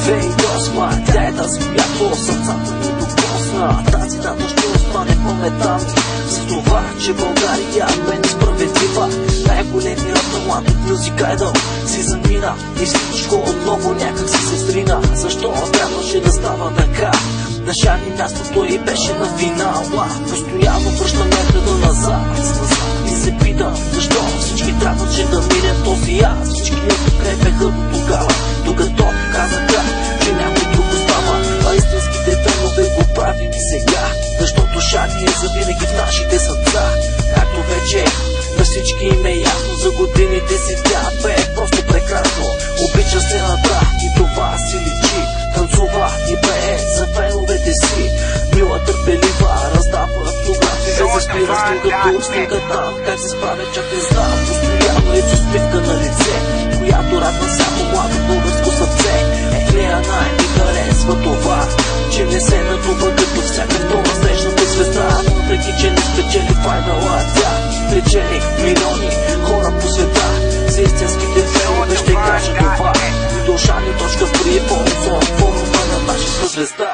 2008, тя е тази, която сърцата ни докосна. Тази дата ще остане в паметта ми, за това, че България бе несправедлива. Най-големият талант от Music Idol си замина и всичко отново някак си се срина. Защо трябваше да става така? Наша ни мястото и беше на финала. Постоянно връщам метода назад и се питам, защо всички трябваше да мине този аз. Всички я подкрепяха до тогава, докато казаха, че някой друг остава, а истинските фенове го правим и сега, защото Шани е завинаги в нашите сърца. Както вече на всички им е ясно, за годините си тя бе просто прекрасно. Обича сцената и това си личи, танцува и бее за феновете си. Мила, търпелива, раздава автографи, без спира снимка там. Как се справя, чак не знам. Постоянно е с усмивка на лице, която радва всяко младо българско сърце. Нея най-ми харесва това, че не се надува като всяка втора срещната звезда. Въпреки че не спечели файнала, тя спечели милиони хора по света. За истинските фенове ще кажа това: Idol Shani.при форума на нашата звезда.